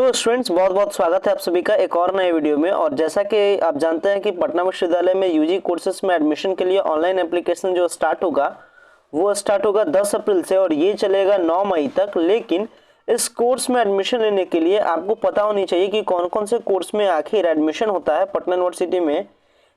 Hello students, बहुत बहुत स्वागत है आप सभी का एक और नए वीडियो में। और जैसा कि आप जानते हैं कि पटना विश्वविद्यालय में यूजी कोर्सेज में एडमिशन के लिए ऑनलाइन एप्लीकेशन जो स्टार्ट होगा वो स्टार्ट होगा 10 अप्रैल से और ये चलेगा 9 मई तक। लेकिन इस कोर्स में एडमिशन लेने के लिए आपको पता होनी चाहिए कि कौन कौन से कोर्स में आखिर एडमिशन होता है पटना यूनिवर्सिटी में।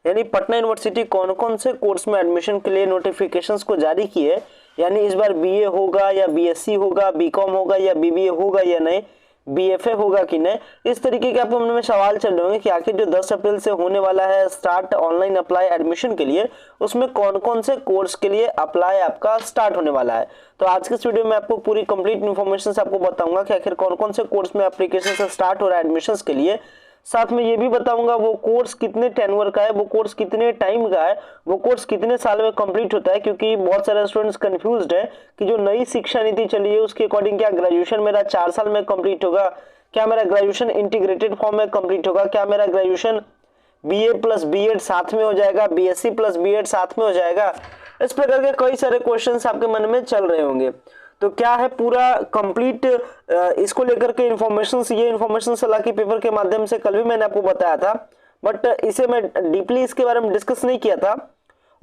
यानी पटना यूनिवर्सिटी कौन कौन से कोर्स में एडमिशन के लिए नोटिफिकेशंस को जारी किए, यानी इस बार बीए होगा या बीएससी होगा, बीकॉम होगा या बीबीए होगा या नहीं, बीएफए होगा कि नहीं। इस तरीके के आपके मन में सवाल चल रहे होंगे कि आखिर जो 10 अप्रैल से होने वाला है स्टार्ट ऑनलाइन अप्लाई एडमिशन के लिए, उसमें कौन कौन से कोर्स के लिए अप्लाई आपका स्टार्ट होने वाला है। तो आज के इस वीडियो में आपको पूरी कंप्लीट इन्फॉर्मेशन से आपको बताऊंगा कि आखिर कौन कौन से कोर्स में एप्लीकेशन से स्टार्ट हो रहा है एडमिशन के लिए। साथ में ये भी बताऊंगा वो कोर्स कितने टेन्योर का है, वो कोर्स कितने टाइम का है, वो कोर्स कितने साल में कंप्लीट होता है। क्योंकि बहुत सारे स्टूडेंट्स कंफ्यूज्ड है कि जो नई शिक्षा नीति चली है उसके अकॉर्डिंग क्या ग्रेजुएशन मेरा 4 साल में कंप्लीट होगा, क्या मेरा ग्रेजुएशन इंटीग्रेटेड फॉर्म में कंप्लीट होगा, क्या मेरा ग्रेजुएशन बीए प्लस बीएड साथ में हो जाएगा, बीएससी प्लस बीएड साथ में हो जाएगा। इस प्रकार के कई सारे क्वेश्चंस आपके मन में चल रहे होंगे। तो क्या है पूरा कंप्लीट इसको लेकर के इन्फॉर्मेशन, ये इन्फॉर्मेशन हालांकि पेपर के माध्यम से कल भी मैंने आपको बताया था, बट इसे मैं डीपली इसके बारे में डिस्कस नहीं किया था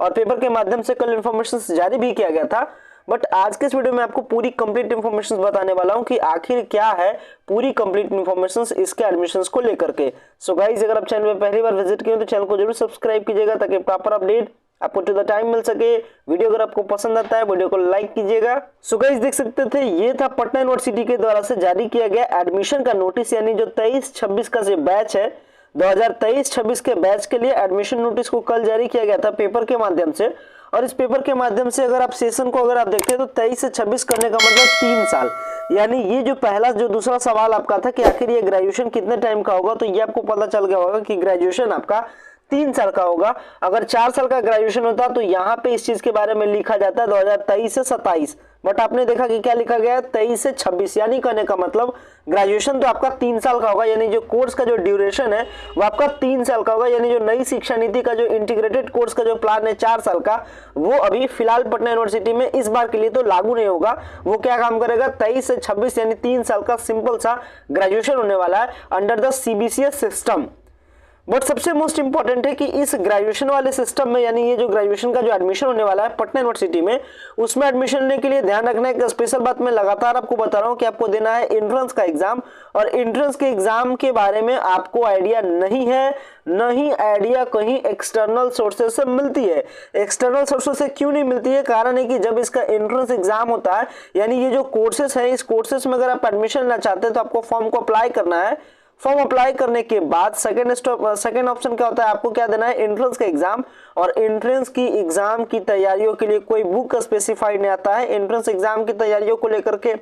और पेपर के माध्यम से कल इन्फॉर्मेशन जारी भी किया गया था। बट आज के इस वीडियो में आपको पूरी कंप्लीट इन्फॉर्मेशन बताने वाला हूं कि आखिर क्या है पूरी कंप्लीट इन्फॉर्मेशन इसके एडमिशंस को लेकर के। सो गाइस, अगर आप चैनल में पहली बार विजिट किए तो चैनल को जरूर सब्सक्राइब कीजिएगा ताकि प्रॉपर अपडेट आपको टू द टाइम मिल सके। वीडियो अगर आपको पसंद आता है वीडियो को लाइक कीजिएगा। सो गाइस, देख सकते थे ये था पटना यूनिवर्सिटी के द्वारा से जारी किया गया एडमिशन का नोटिस, यानी जो 23-26 का जो बैच है 2023-26 के बैच के लिए एडमिशन नोटिस को कल जारी किया गया था पेपर के माध्यम से। और इस पेपर के माध्यम से अगर आप सेशन को अगर आप देखते हैं तो 23 से 26 करने का मतलब 3 साल। यानी ये जो पहला जो दूसरा सवाल आपका था कि आखिर ये ग्रेजुएशन कितने टाइम का होगा, तो ये आपको पता चल गया होगा कि ग्रेजुएशन आपका 3 साल का होगा। अगर 4 साल का ग्रेजुएशन होता तो यहाँ पे इस चीज के बारे में लिखा जाता है 2023 से 27, बट आपने देखा कि क्या लिखा गया है 23 से 26। यानी कहने का मतलब ग्रेजुएशन तो आपका 3 साल का होगा, यानी जो कोर्स का जो ड्यूरेशन है वो आपका 3 साल का होगा। यानी जो नई शिक्षा नीति का जो इंटीग्रेटेड कोर्स का जो प्लान है 4 साल का, वो अभी फिलहाल पटना यूनिवर्सिटी में इस बार के लिए तो लागू नहीं होगा। वो क्या काम करेगा 23 से 26 यानी 3 साल का सिंपल सा ग्रेजुएशन होने वाला है under the CBCS system. But सबसे मोस्ट इंपॉर्टेंट है कि इस ग्रेजुएशन वाले सिस्टम में, यानी ये जो ग्रेजुएशन का जो एडमिशन होने वाला है पटना यूनिवर्सिटी में, उसमें एडमिशन लेने के लिए ध्यान रखना है। एक स्पेशल बात मैं लगातार आपको बता रहा हूँ कि आपको देना है एंट्रेंस का एग्जाम, और एंट्रेंस के एग्जाम के बारे में आपको आइडिया नहीं है, न ही आइडिया कहीं एक्सटर्नल सोर्सेज से मिलती है। एक्सटर्नल सोर्सेज से क्यों नहीं मिलती है? कारण है कि जब इसका एंट्रेंस एग्जाम होता है, यानी ये जो कोर्सेस है, इस कोर्सेस में अगर आप एडमिशन लेना चाहते हैं तो आपको फॉर्म को अप्लाई करना है। फॉर्म अप्लाई करने के बाद सेकंड ऑप्शन क्या होता है, आपको क्या देना है एंट्रेंस का एग्जाम। और एंट्रेंस की एग्जाम की तैयारियों के लिए कोई बुक स्पेसिफाइड नहीं आता है। एंट्रेंस एग्जाम की तैयारियों को लेकर के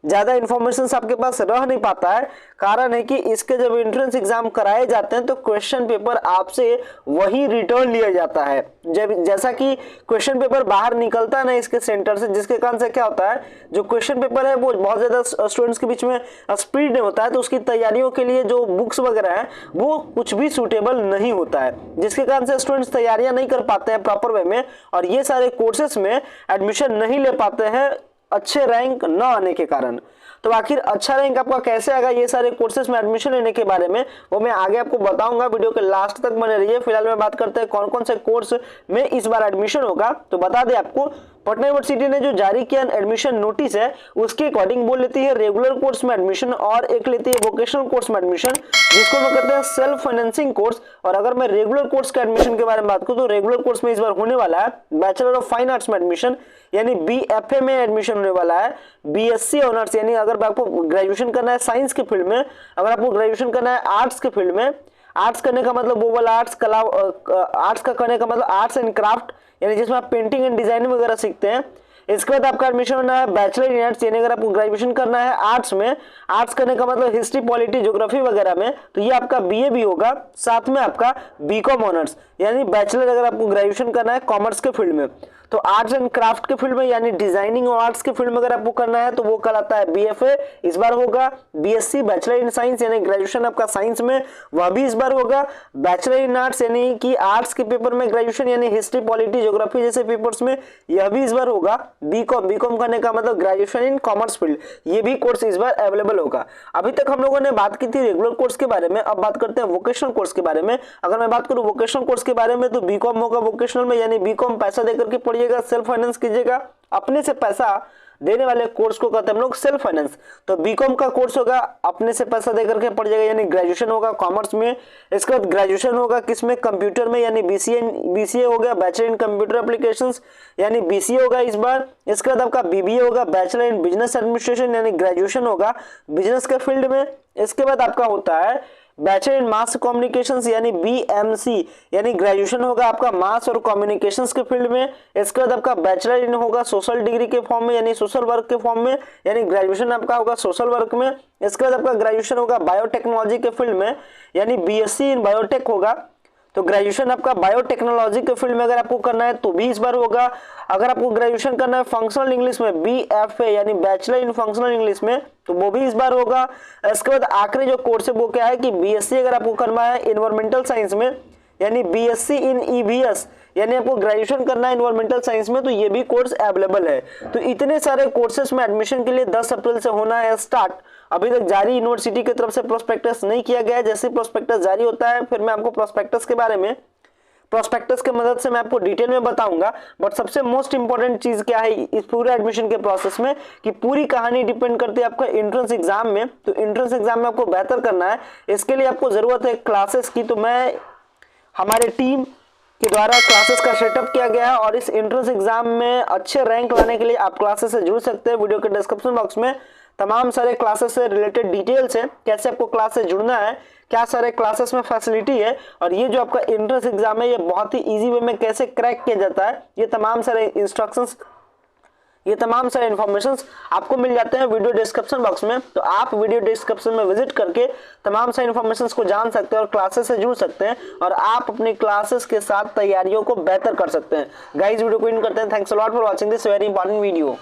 ज्यादा इन्फॉर्मेशन आपके पास रह नहीं पाता है। कारण है कि इसके जब एंट्रेंस एग्जाम कराए जाते हैं तो क्वेश्चन पेपर आपसे वही रिटर्न लिया जाता है। जब जैसा कि क्वेश्चन पेपर बाहर निकलता है ना इसके सेंटर से, जिसके कारण से क्या होता है जो क्वेश्चन पेपर है वो बहुत ज्यादा स्टूडेंट्स के बीच में स्पीड नहीं होता है, तो उसकी तैयारियों के लिए जो बुक्स वगैरह है वो कुछ भी सूटेबल नहीं होता है, जिसके कारण से स्टूडेंट्स तैयारियां नहीं कर पाते हैं प्रॉपर वे में और ये सारे कोर्सेस में एडमिशन नहीं ले पाते हैं अच्छे रैंक न आने के कारण। तो आखिर अच्छा रैंक आपका कैसे आएगा ये सारे कोर्सेज में एडमिशन लेने के बारे में वो मैं आगे आपको बताऊंगा। वीडियो के लास्ट तक बने रहिए। फिलहाल में बात करते हैं कौन कौन से कोर्स में इस बार एडमिशन होगा। तो बता दें आपको, पटना यूनिवर्सिटी ने जो जारी किया एडमिशन नोटिस है उसके अकॉर्डिंग वो लेती है रेगुलर कोर्स में एडमिशन और एक लेती है वोकेशनल कोर्स में एडमिशन, जिसको वो कहते हैं सेल्फ फाइनेंसिंग कोर्स। और अगर मैं रेगुलर कोर्स के एडमिशन के बारे में बात करूं तो रेगुलर कोर्स में इस बार होने वाला है बैचलर ऑफ फाइन आर्ट्स में एडमिशन, यानी बीएफए में एडमिशन होने वाला है। बीएससी ऑनर्स, यानी अगर आपको ग्रेजुएशन करना है साइंस के फील्ड में, अगर आपको ग्रेजुएशन करना है आर्ट्स के फील्ड में, आर्ट्स करने का मतलब वो वाला आर्ट्स, कला आर्ट्स का करने का मतलब आर्ट्स एंड क्राफ्ट, यानी जिसमें आप पेंटिंग एंड डिजाइनिंग वगैरह सीखते हैं। इसके बाद आपका एडमिशन होना है बैचलर इन आर्ट्स, यानी अगर आपको ग्रेजुएशन करना है आर्ट्स में, आर्ट्स करने का मतलब हिस्ट्री पॉलिटी ज्योग्राफी वगैरह में, तो ये आपका बीए भी होगा। साथ में आपका बीकॉम ऑनर्स, यानी बैचलर अगर आपको ग्रेजुएशन करना है कॉमर्स के फील्ड में, तो आर्ट्स एंड क्राफ्ट के फील्ड में यानी डिजाइनिंग और आर्ट्स के फील्ड में अगर आपको करना है तो वो कहलाता है बीएफए, इस बार होगा। बीएससी बैचलर इन साइंस यानी ग्रेजुएशन आपका साइंस में, वह भी इस बार होगा। बैचलर इन आर्ट्स यानी कि आर्ट्स के पेपर में ग्रेजुएशन यानी हिस्ट्री, पॉलिटी, ज्योग्राफी जैसे पेपर्स में, यह भी इस बार होगा। बीकॉम करने का मतलब ग्रेजुएशन इन कॉमर्स फील्ड, ये भी कोर्स इस बार अवेलेबल होगा। अभी तक हम लोगों ने बात की थी रेगुलर कोर्स के बारे में, अब बात करते हैं वोकेशनल कोर्स के बारे में। अगर मैं बात करूं वोकेशनल कोर्स के बारे में तो बीकॉम होगा वोकेशनल में, यानी बीकॉम पैसा देकर के पढ़िएगा, सेल्फ फाइनेंस कीजिएगा, अपने से पैसा देने वाले कोर्स को कहते हैं हम लोग सेल्फ फाइनेंस। तो बीकॉम का कोर्स होगा अपने से पैसा देकर के पढ़ जाएगा, यानी ग्रेजुएशन होगा कॉमर्स में। इसके बाद ग्रेजुएशन होगा किसमें, कंप्यूटर में, यानी बीसीए हो गया, बैचलर इन कंप्यूटर एप्लीकेशंस यानी बीसीए होगा इस बार। इसके बाद आपका बीबीए होगा, बैचलर इन बिजनेस एडमिनिस्ट्रेशन यानी ग्रेजुएशन होगा बिजनेस के फील्ड में। इसके बाद आपका होता है बैचलर इन मास कम्युनिकेशंस यानी बीएमसी, यानी ग्रेजुएशन होगा आपका मास और कम्युनिकेशंस के फील्ड में। इसके बाद आपका बैचलर इन होगा सोशल डिग्री के फॉर्म में यानी सोशल वर्क के फॉर्म में, यानी ग्रेजुएशन आपका होगा सोशल वर्क में। इसके बाद आपका ग्रेजुएशन होगा बायोटेक्नोलॉजी के फील्ड में यानी बीएससी इन बायोटेक होगा। तो ग्रेजुएशन आपका बायोटेक्नोलॉजी के फील्ड में अगर आपको करना है तो भी इस बार होगा। अगर आपको ग्रेजुएशन करना है फंक्शनल इंग्लिश में बीएफए यानी बैचलर इन फंक्शनल इंग्लिश में तो वो भी इस बार होगा। इसके बाद आखिरी जो कोर्स है वो क्या है कि बीएससी अगर आपको करना है इन्वायरमेंटल साइंस में यानी बीएससी इन ईवीएस, यानी आपको ग्रेजुएशन करना है इन्वायरमेंटल साइंस में तो ये भी कोर्स अवेलेबल है। तो इतने सारे कोर्सेस में एडमिशन के लिए 10 अप्रैल से होना है स्टार्ट। अभी तक जारी यूनिवर्सिटी की तरफ से प्रोस्पेक्टस नहीं किया गया है, जैसे प्रोस्पेक्टस जारी होता है फिर मैं आपको प्रोस्पेक्टस के बारे में प्रोस्पेक्टस के मदद से मैं आपको डिटेल में बताऊंगा। बट सबसे मोस्ट इंपॉर्टेंट चीज क्या है इस पूरे एडमिशन के प्रोसेस में कि पूरी कहानी डिपेंड करती है आपका एंट्रेंस एग्जाम में। तो एंट्रेंस एग्जाम में आपको बेहतर करना है, इसके लिए आपको जरूरत है क्लासेस की। तो मैं हमारे टीम के द्वारा क्लासेस का सेटअप किया गया है और इस एंट्रेंस एग्जाम में अच्छे रैंक लाने के लिए आप क्लासेस से जुड़ सकते हैं। वीडियो के डिस्क्रिप्शन बॉक्स में तमाम सारे क्लासेस से रिलेटेड डिटेल्स है, कैसे आपको क्लास से जुड़ना है, क्या सारे क्लासेस में फैसिलिटी है और ये जो आपका एंट्रेंस एग्जाम है ये बहुत ही इजी वे में कैसे क्रैक किया जाता है, ये तमाम सारे इंस्ट्रक्शंस, ये तमाम सारे इन्फॉर्मेशंस आपको मिल जाते हैं वीडियो डिस्क्रिप्शन बॉक्स में। तो आप वीडियो डिस्क्रिप्शन में विजिट करके तमाम सारे इन्फॉर्मेशंस को जान सकते हैं और क्लासेस से जुड़ सकते हैं और आप अपनी क्लासेस के साथ तैयारियों को बेहतर कर सकते हैं। गाइस वीडियो को एंड करते हैं। Thanks a lot for watching this very important video.